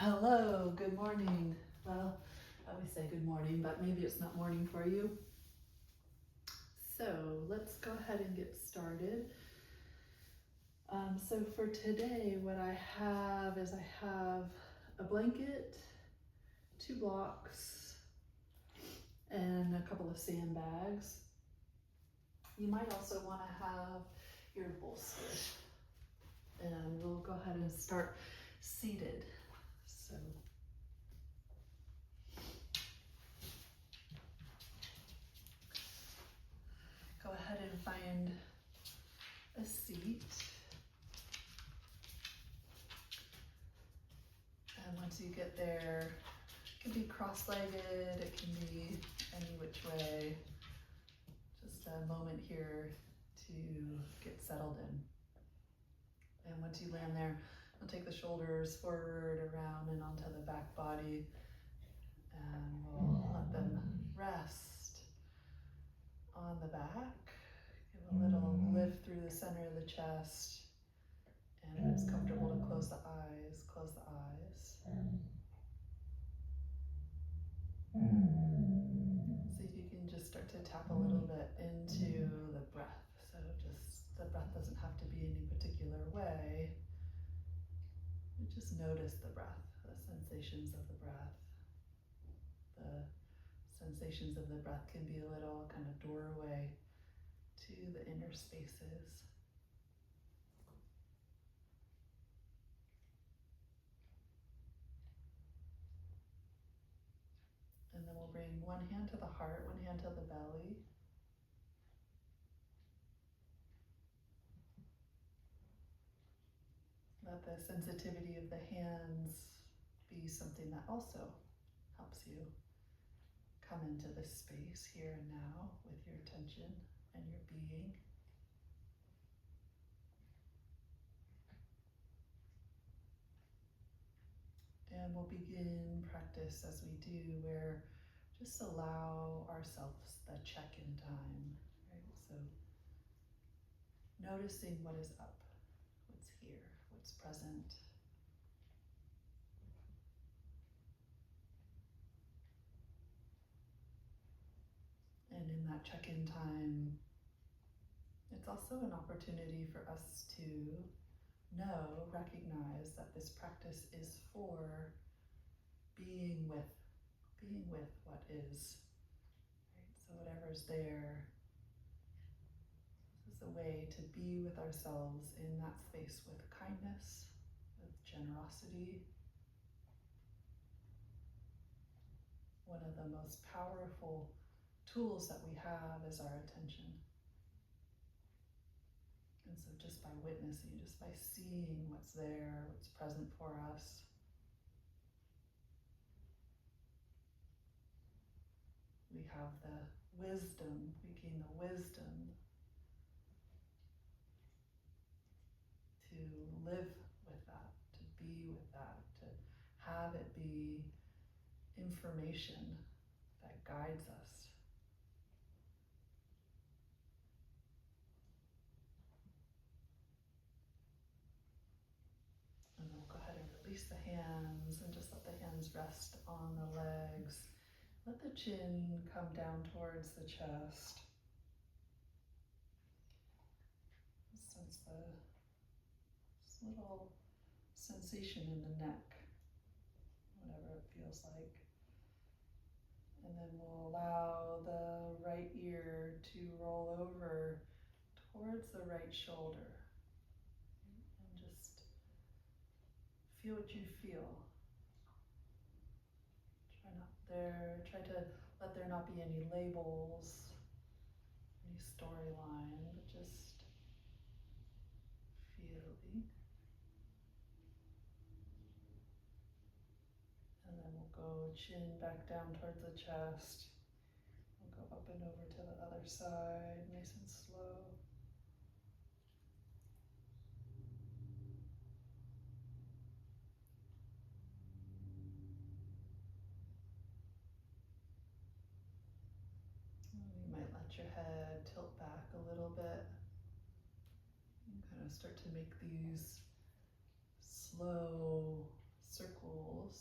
Hello, good morning. Well, I always say good morning, but maybe it's not morning for you. So let's go ahead and get started. So for today, what I have is I have a blanket, 2 blocks, and a couple of sandbags. You might also want to have your bolster. And we'll go ahead and start seated. So go ahead and find a seat. And once you get there, it can be cross-legged, it can be any which way. Just a moment here to get settled in. And once you land there, we'll take the shoulders forward, around, and onto the back body. And we'll let them rest on the back. Give a little lift through the center of the chest. And if it's comfortable to close the eyes, close the eyes. See if you can just start to tap a little bit into the breath. So just the breath doesn't have to be any particular way. You just notice the breath, the sensations of the breath. The sensations of the breath can be a little kind of doorway to the inner spaces. And then we'll bring one hand to the heart, one hand to the belly. Let the sensitivity of the hands be something that also helps you come into this space here and now with your attention and your being. And we'll begin practice as we do, where just allow ourselves the check-in time, right? So noticing what is up, what's here, what's present. And in that check-in time, it's also an opportunity for us to recognize that this practice is for being with what is, right? So whatever's there, this is a way to be with ourselves in that space with kindness, with generosity. One of the most powerful tools that we have is our attention. And so just by witnessing, just by seeing what's there, what's present for us, we have the wisdom, we gain the wisdom to live with that, to be with that, to have it be information that guides us. And then we'll go ahead and release the hands and just let the hands rest on the legs. Let the chin come down towards the chest. Sense this little sensation in the neck, whatever it feels like. And then we'll allow the right ear to roll over towards the right shoulder. And just feel what you feel. Try to let there not be any labels, any storyline, but just feeling. And then we'll go chin back down towards the chest. We'll go up and over to the other side, nice and slow. You might let your head tilt back a little bit and kind of start to make these slow circles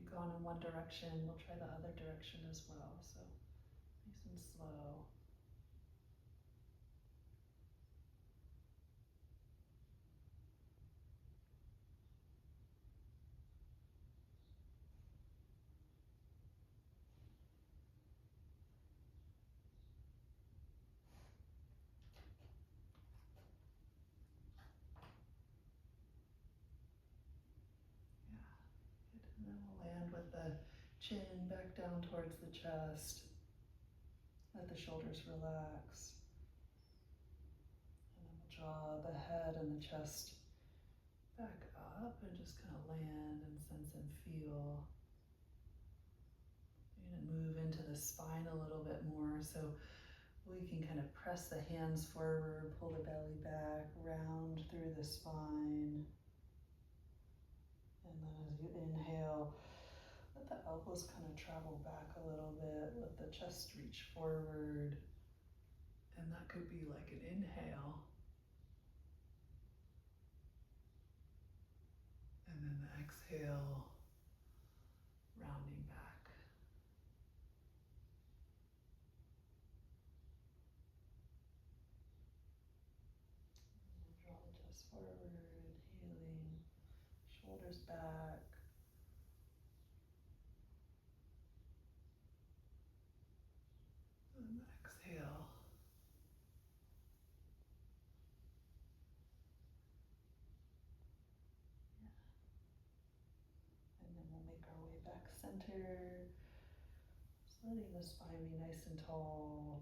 you've gone in one direction, we'll try the other direction as well. So nice and slow. And then we'll land with the chin back down towards the chest. Let the shoulders relax. And then we'll draw the head and the chest back up and just kind of land and sense and feel. You're going to move into the spine a little bit more, so we can kind of press the hands forward, pull the belly back, round through the spine. And then as you inhale, let the elbows kind of travel back a little bit, let the chest reach forward. And that could be like an inhale. And then the exhale, rounding back. And draw the chest forward, inhaling, shoulders back. And exhale. And then we'll make our way back center. Just letting the spine be nice and tall.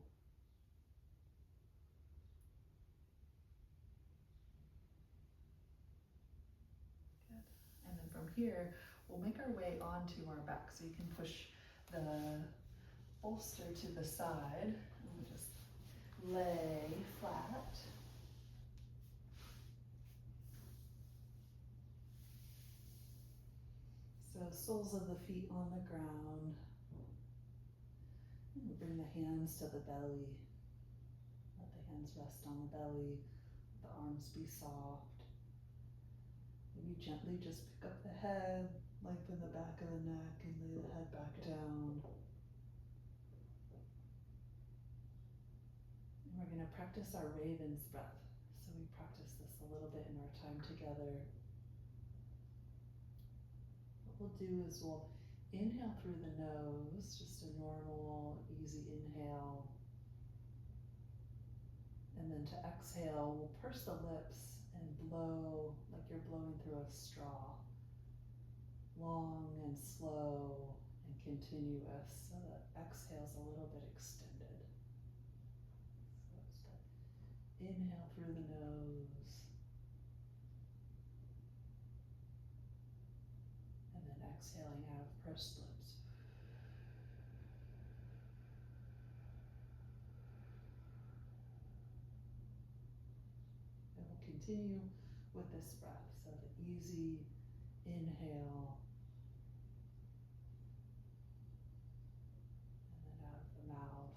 Good. And then from here, we'll make our way onto our back. So you can push the bolster to the side. And we'll just lay flat. So soles of the feet on the ground. And bring the hands to the belly. Let the hands rest on the belly. Let the arms be soft. Maybe gently just pick up the head, lengthen the back of the neck, and lay the head back down. And we're going to practice our raven's breath. So we practice this a little bit in our time together. What we'll do is we'll inhale through the nose, just a normal, easy inhale. And then to exhale, we'll purse the lips and blow like you're blowing through a straw. Long and slow and continuous, so that exhale's a little bit extended. So it's the inhale through the nose. And then exhaling out of pursed lips. And we'll continue with this breath. So the easy inhale. And then out of the mouth.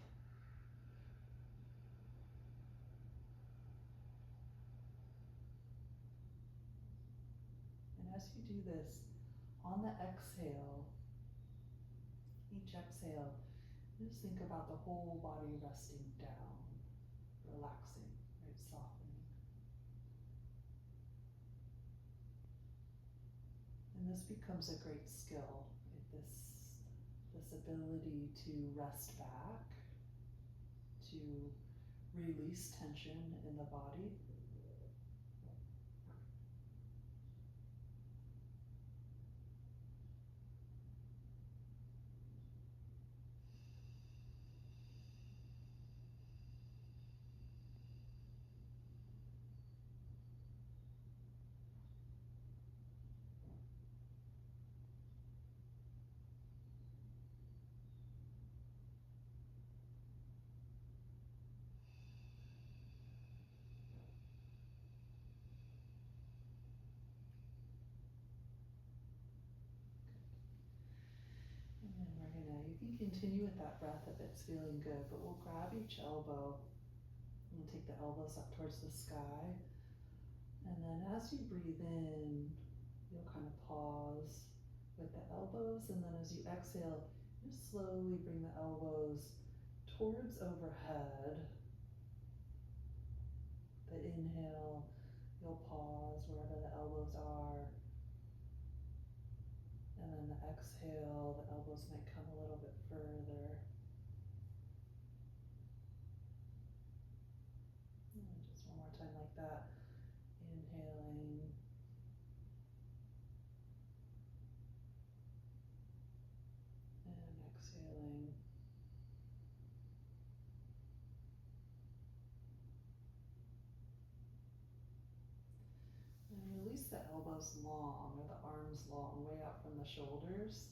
And as you do this, on the exhale, each exhale, just think about the whole body resting down, relaxing, right, softening. And this becomes a great skill, right? This ability to rest back, to release tension in the body. You can continue with that breath if it's feeling good, but we'll grab each elbow and we'll take the elbows up towards the sky. And then as you breathe in, you'll kind of pause with the elbows, and then as you exhale, just slowly bring the elbows towards overhead. The inhale, you'll pause wherever the elbows are. And then the exhale, the elbows might come a little bit further. And just one more time like that. Inhaling. And exhaling. And release the elbows long, or the arms long, way out from the shoulders.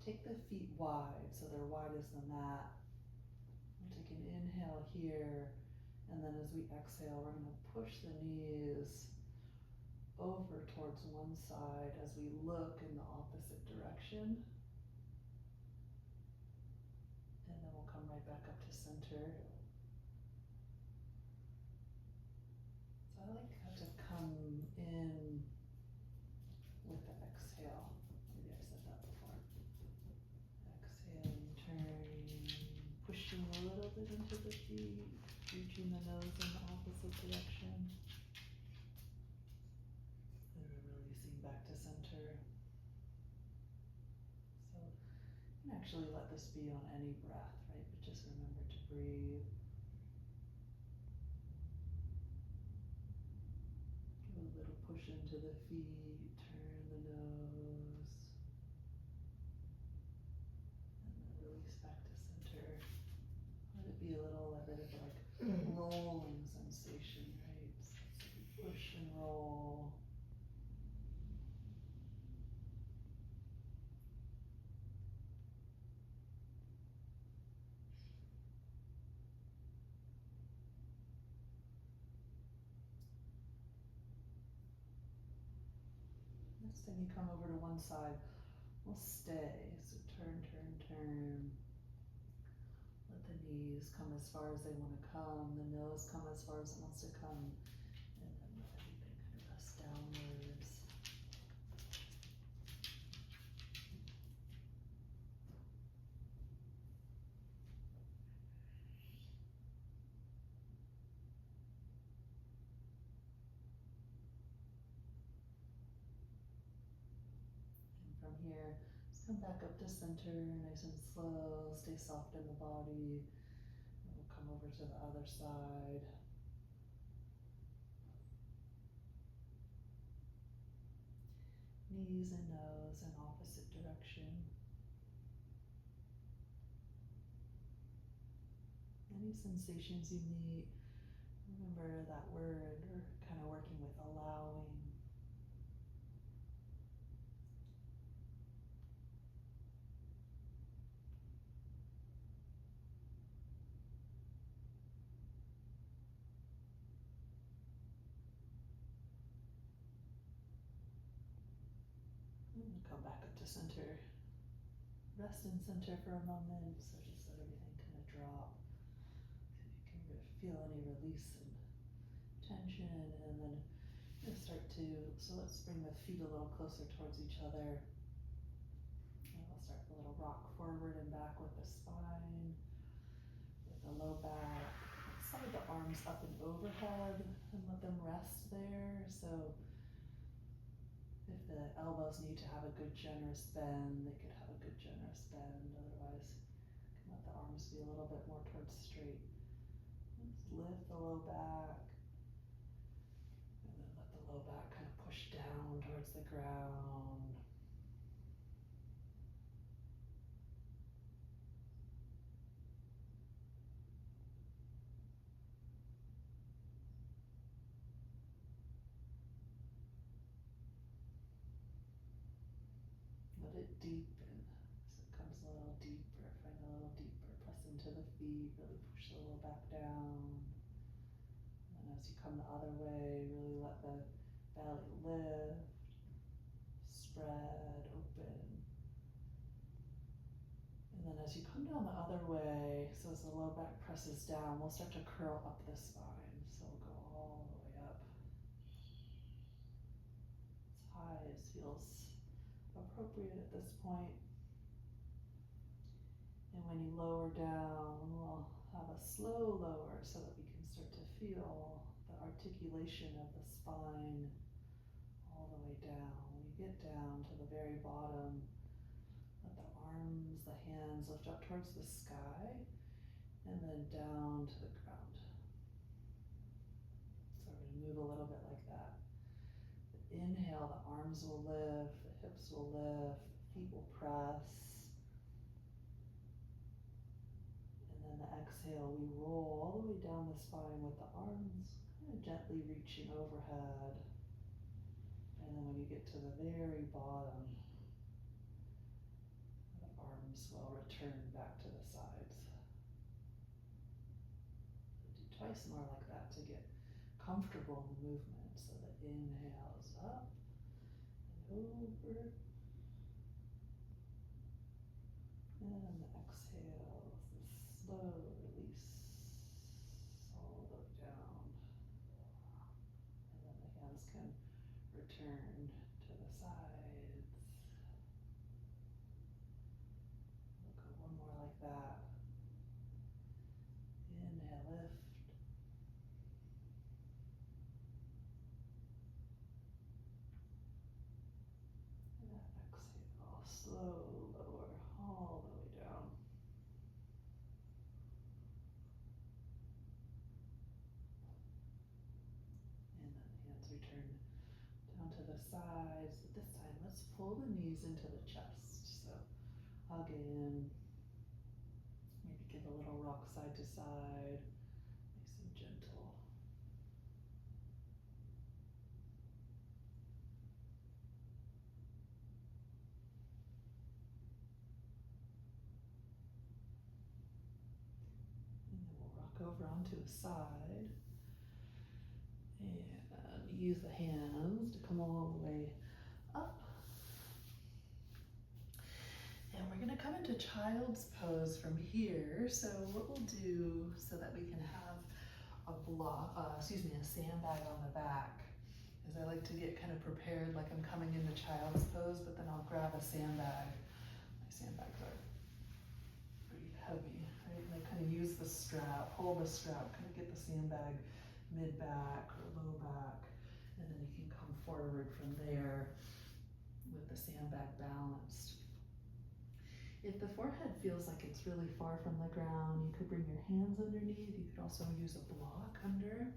Take the feet wide, so they're wide as the mat. We'll take an inhale here, and then as we exhale, we're going to push the knees over towards one side as we look in the opposite direction. And then we'll come right back up to center. So I like how to come in with the exhale. Maybe I've said that before. Exhaling, turning, pushing a little bit into the feet, reaching the nose in the opposite direction. And then releasing back to center. So you can actually let this be on any breath, right? But just remember to breathe. Give a little push into the feet, turn the nose. And then release back to center. Let it be a bit of like rolling sensation, right? So we push and roll. Next time you come over to one side, we'll stay. So turn, turn, turn. Let the knees come as far as they want to come, the nose come as far as it wants to come, and then let everything kind of rest downwards. And from here, just come back up to center, nice and slow, stay soft in the body. And we'll come over to the other side. Knees and nose in opposite direction. Any sensations you meet, remember that word, we're kind of working with allowing. And come back up to center. Rest in center for a moment, so just let everything kind of drop. So you can feel any release and tension, and then you'll start to, so let's bring the feet a little closer towards each other. And we'll start a little rock forward and back with the spine, with the low back. Slide the arms up and overhead and let them rest there. So if the elbows need to have a good generous bend, they could have a good generous bend. Otherwise, you can let the arms be a little bit more towards straight. Just lift the low back, and then let the low back kind of push down towards the ground. Let it deepen, so it comes a little deeper, find a little deeper, press into the feet, really push the low back down. And as you come the other way, really let the belly lift, spread, open. And then as you come down the other way, so as the low back presses down, we'll start to curl up the spine. So we'll go all the way up. As high as feels appropriate at this point. And when you lower down, we'll have a slow lower so that we can start to feel the articulation of the spine all the way down. When you get down to the very bottom, let the arms, the hands lift up towards the sky and then down to the ground. So we're going to move a little bit like that. Inhale, the arms will lift, the hips will lift, the feet will press. And then the exhale, we roll all the way down the spine with the arms kind of gently reaching overhead. And then when you get to the very bottom, the arms will return back to the sides. Do twice more like that to get comfortable in the movement. So the inhales up and over. And the exhale, the slow release all the way down. And then the hands can return to the sides. We'll go one more like that. Inhale, lift. And exhale, slow lower all the way down. And then the hands return down to the sides. But this time, let's pull the knees into the chest. So hug in. Maybe give a little rock side to side. Nice and gentle. And then we'll rock over onto a side. And use the hands to come all the way up. And we're gonna come into child's pose from here. So what we'll do so that we can have a sandbag on the back is I like to get kind of prepared like I'm coming into child's pose, but then I'll grab a sandbag. My sandbags are pretty heavy, right? And I kind of use the strap, hold the strap, kind of get the sandbag mid-back or low back, and then you can come forward from there with the sandbag balanced. If the forehead feels like it's really far from the ground, you could bring your hands underneath. You could also use a block under.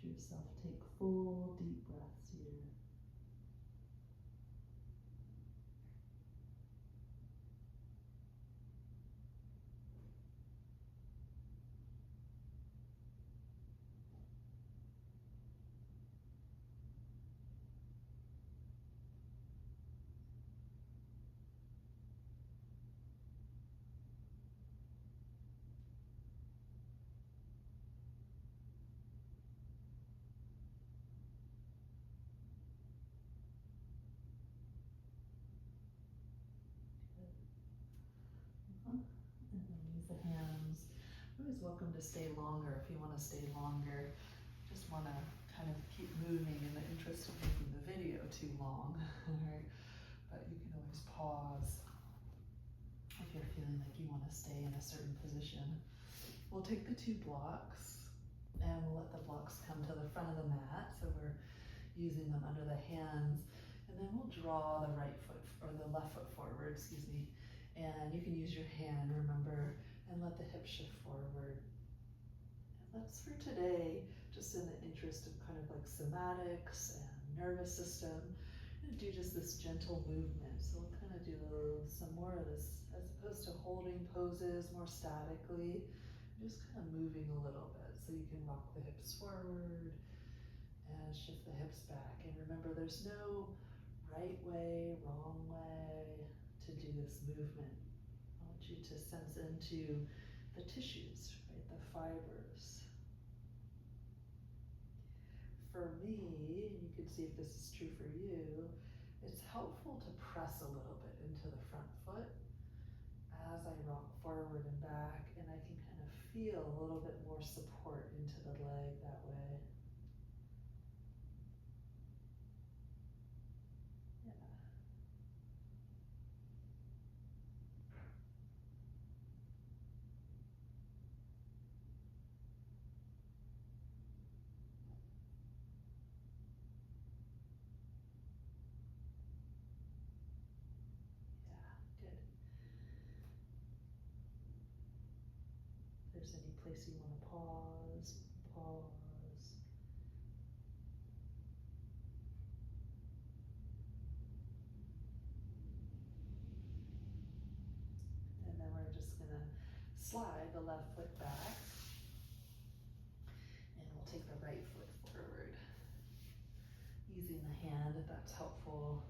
Let yourself take full deep breaths here. And then use the hands. You're always welcome to stay longer if you want to stay longer. Just want to kind of keep moving in the interest of making the video too long, right? But you can always pause if you're feeling like you want to stay in a certain position. We'll take the two blocks and we'll let the blocks come to the front of the mat. So we're using them under the hands, and then we'll draw the right foot or the left foot forward, excuse me. And you can use your hand, remember, and let the hips shift forward. And let's, for today, just in the interest of kind of like somatics and nervous system, I'm gonna do just this gentle movement. So we'll kind of do some more of this as opposed to holding poses more statically. Just kind of moving a little bit. So you can rock the hips forward and shift the hips back. And remember, there's no right way, wrong way to do this movement. I want you to sense into the tissues, right? The fibers. For me, and you can see if this is true for you, it's helpful to press a little bit into the front foot as I rock forward and back, and I can kind of feel a little bit more support into the leg that way. Yeah. Yeah, good. If there's any place you want to pause, pause. And then we're just gonna slide the left foot back, and we'll take the right foot forward. Using the hand if that's helpful,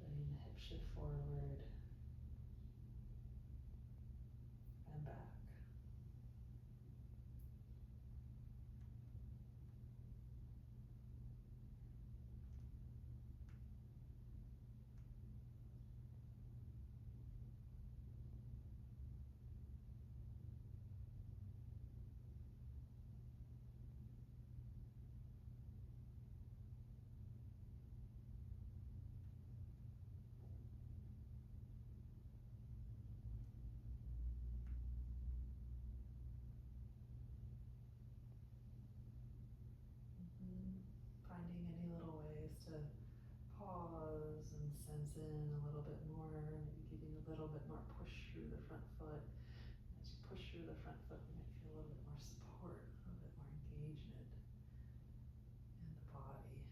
letting the hip shift forward and back. Finding any little ways to pause and sense in a little bit more, maybe giving a little bit more push through the front foot. As you push through the front foot, you might feel a little bit more support, a little bit more engagement in the body.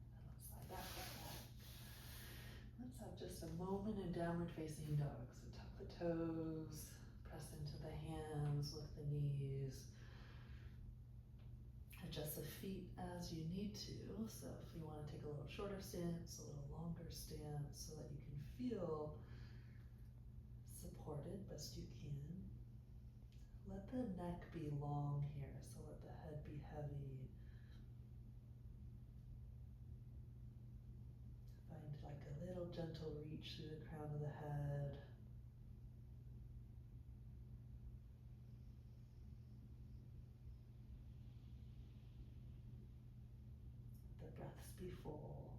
And let's slide that foot back. Let's have just a moment in downward facing dog. So tuck the toes, press into the hands, lift the knees. Adjust the feet as you need to. So if you want to take a little shorter stance, a little longer stance, so that you can feel supported best you can. Let the neck be long here, so let the head be heavy. Find like a little gentle reach through the crown of the head. The breaths be full.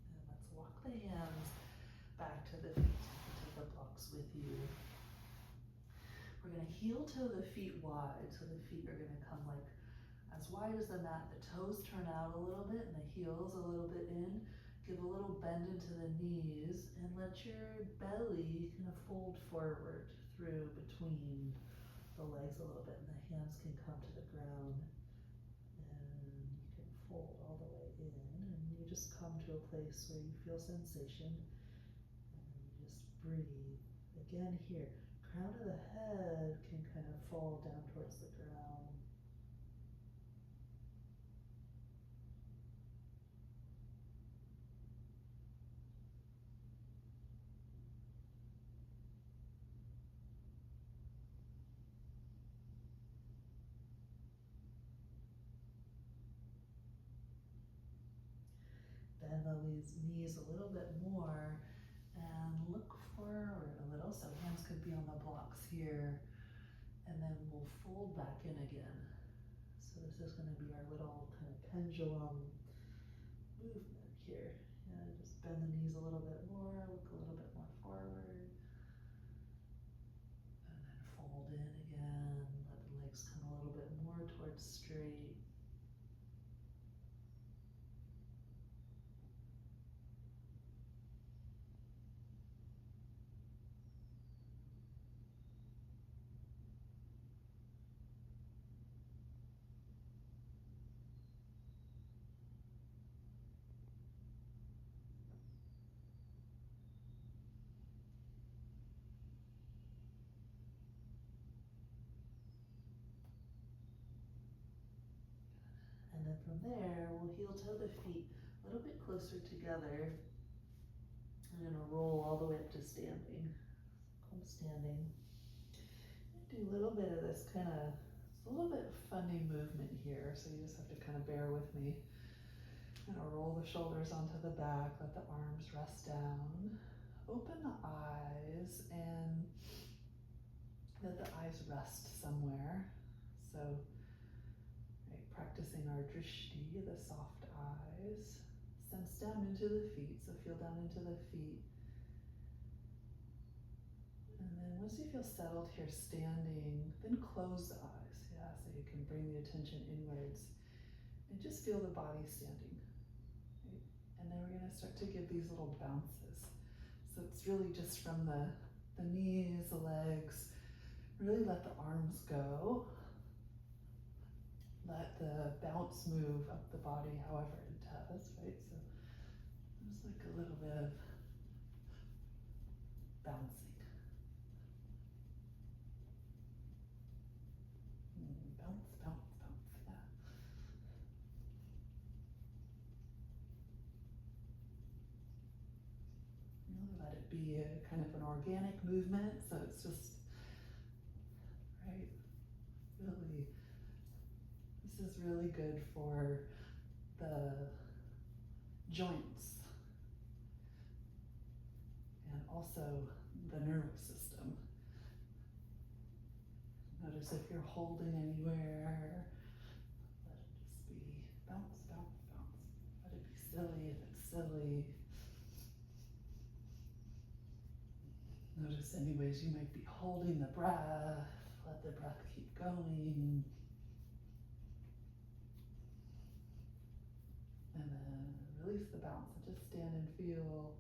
And let's walk the hands back to the feet. You can take the blocks with you. We're going to heel toe the feet wide, so the feet are going to come like as wide as the mat. The toes turn out a little bit and the heels a little bit in. Give a little bend into the knees and let your belly kind of fold forward through between the legs a little bit, and the hands can come to the ground, and you can fold all the way in, and you just come to a place where you feel sensation, and you just breathe. Again here, crown of the head can kind of fall down towards the ground. Bend the knees a little bit more and look forward a little. So hands could be on the blocks here, and then we'll fold back in again. So this is going to be our little kind of pendulum movement here. Yeah, just bend the knees a little bit more, look a little bit more forward, and then fold in again. Let the legs come a little bit more towards straight. from there, we'll heel toe the feet a little bit closer together. I'm gonna roll all the way up to standing. Come standing. Do a little bit of this kind of, it's a little bit funny movement here, so you just have to kind of bear with me. I'm gonna roll the shoulders onto the back, let the arms rest down. Open the eyes and let the eyes rest somewhere. So, right, practicing our drishti, the soft eyes. Sense down into the feet, so feel down into the feet. And then once you feel settled here standing, then close the eyes, yeah, so you can bring the attention inwards and just feel the body standing. Right? And then we're gonna start to give these little bounces. So it's really just from the knees, the legs, really let the arms go. Let the bounce move up the body however it does, right? So there's like a little bit of bouncing. Bounce, bounce, bounce, yeah. Really let it be a kind of an organic movement, so it's just, right, really, this is really good for the joints and also the nervous system. Notice if you're holding anywhere, let it just be bounce, bounce, bounce. Let it be silly if it's silly. Notice any ways you might be holding the breath. Let the breath keep going. And then release the bounce and just stand and feel.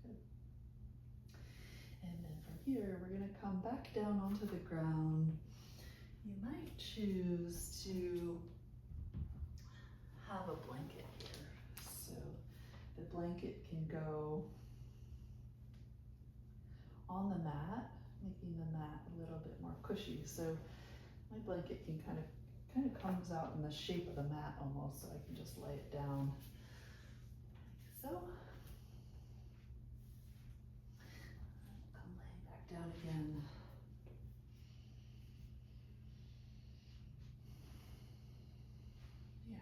Good. And then from here, we're going to come back down onto the ground. You might choose to have a blanket here. So the blanket can go on the mat, making the mat a little bit more cushy. So my blanket can kind of comes out in the shape of the mat almost, so I can just lay it down like so. Come laying back down again. Yeah,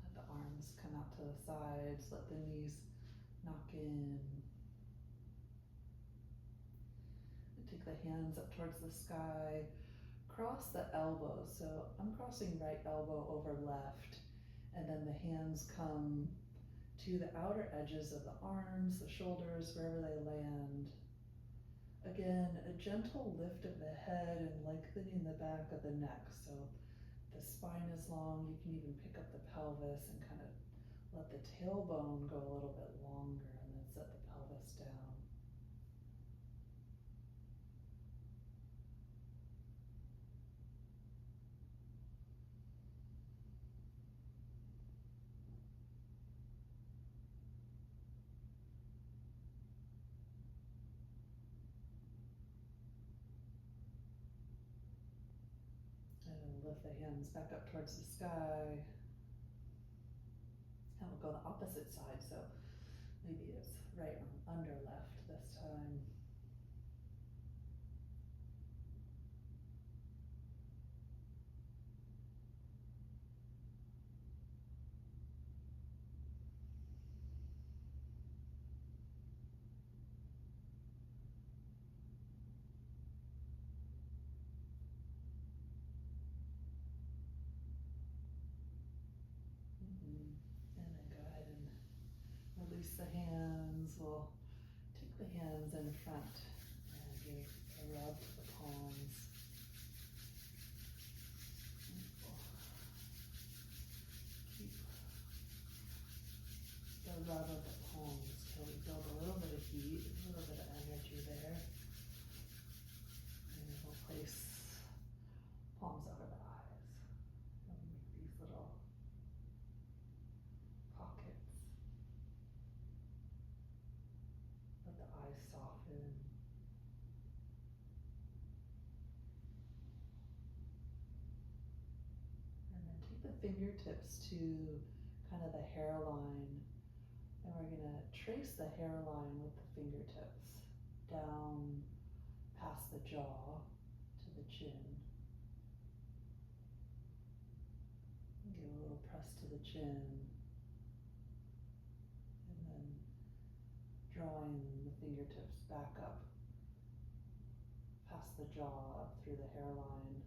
let the arms come out to the sides, let the knees knock in. Take the hands up towards the sky. Cross the elbows. So I'm crossing right elbow over left, and then the hands come to the outer edges of the arms, the shoulders, wherever they land. Again, a gentle lift of the head and lengthening the back of the neck. So the spine is long. You can even pick up the pelvis and kind of let the tailbone go a little bit longer, and then set the pelvis down. And lift the hands back up towards the sky. And we'll go the opposite side, so maybe it's right arm under left this time. And then go ahead and release the hands. We'll take the hands in front and give a rub to the palms. We'll keep the rub of the palms till we build a little bit of heat, a little bit of energy there. And we'll place palms over the eyes. And make these little pockets. Let the eyes soften. And then take the fingertips to kind of the hairline, and we're gonna trace the hairline with the fingertips down past the jaw to the chin. Give a little press to the chin, and then drawing the fingertips back up past the jaw, up through the hairline,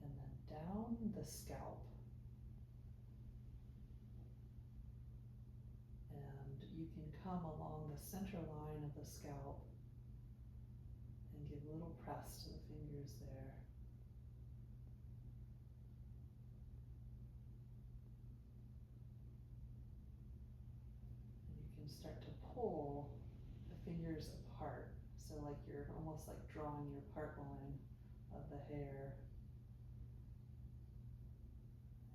and then down the scalp. And you can come along the center line of the scalp and give a little press to the fingers there. And you can start to pull the fingers apart. So like you're almost like drawing your part line of the hair.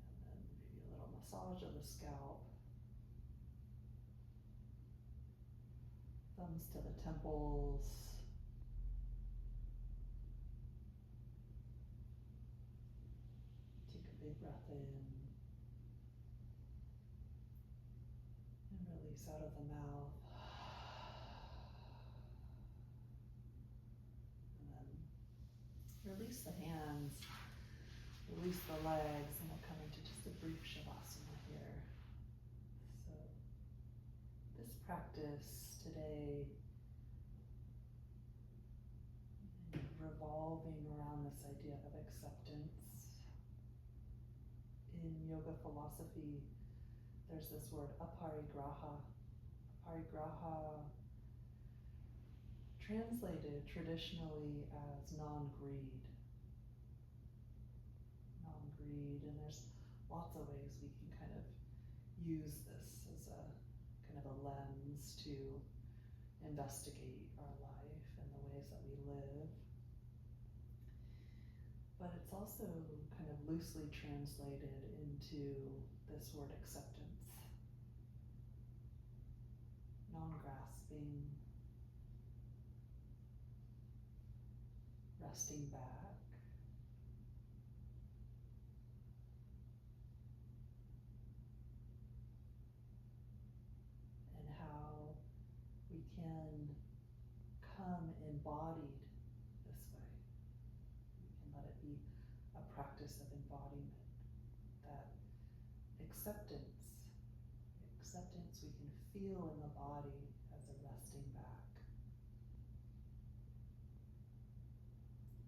And then maybe a little massage of the scalp. Thumbs to the temples. Take a big breath in and release out of the mouth. And then release the hands, release the legs, and we'll come into just a brief Shavasana here. So this practice today, revolving around this idea of acceptance. In yoga philosophy, there's this word aparigraha. Aparigraha, translated traditionally as non-greed. Non-greed, and there's lots of ways we can kind of use this as a kind of a lens to investigate our life and the ways that we live. But it's also kind of loosely translated into this word acceptance. Non-grasping, resting back, and how we can come embodied this way. We can let it be a practice of embodiment, that acceptance we can feel in the body as a resting back,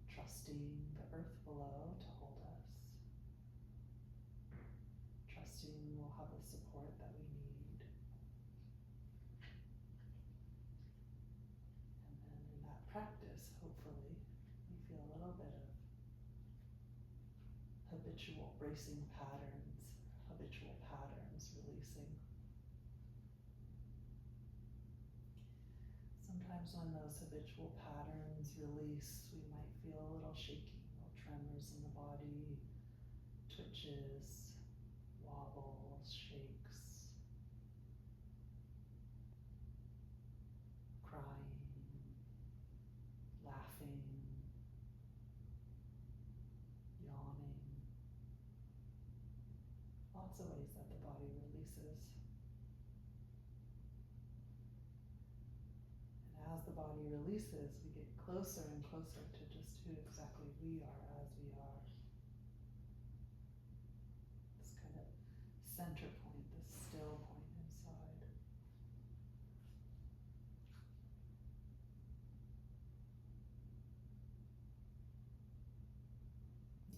trusting the earth below to hold us, trusting we'll have the support that we need. And then in that practice, hopefully, we feel a little bit of habitual bracing patterns, habitual patterns releasing. Sometimes when those habitual patterns release, we might feel a little shaky, little tremors in the body, twitches, wobbles, shakes, crying, laughing, yawning. Lots of ways that the body releases. And as the body releases, we get closer and closer to just who exactly we are as we are. This kind of center point, this still point inside.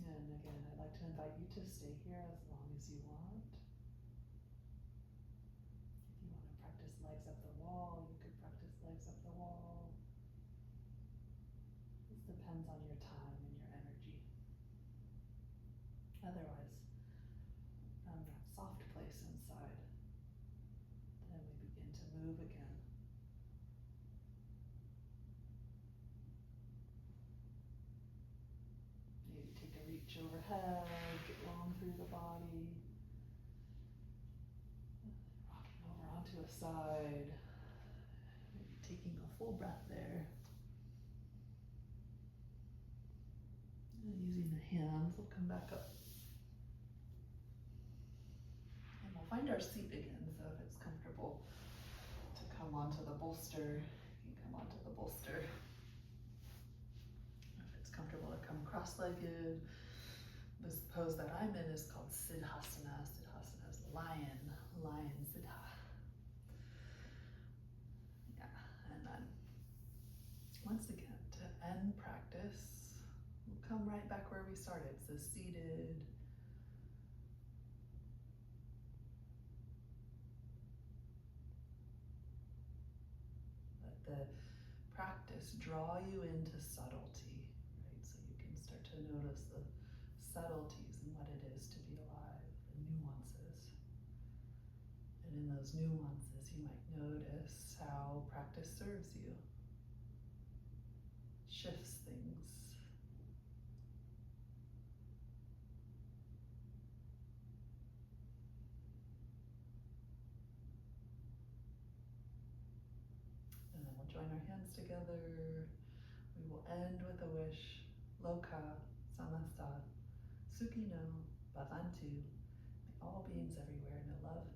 And again, I'd like to invite you to stay here as long as you want. If you want to practice legs up the wall, you could practice legs up the wall. This depends on your time and your energy. Otherwise, from that soft place inside, then we begin to move again. Maybe take a reach overhead, get long through the body, rocking over onto a side, full breath there. And using the hands, we'll come back up. And we'll find our seat again, so if it's comfortable to come onto the bolster, you can come onto the bolster. If it's comfortable to come cross-legged, this pose that I'm in is called Siddhasana. Siddhasana is lion Siddha. Yeah, and then once again, to end practice, we'll come right back where we started. So seated. Let the practice draw you into subtlety, right? So you can start to notice the subtleties in what it is to be alive, the nuances. And in those nuances, you might notice how practice serves you, shifts things. And then we'll join our hands together. We will end with a wish. Loka samasta sukhino bhavantu. May all beings everywhere know love,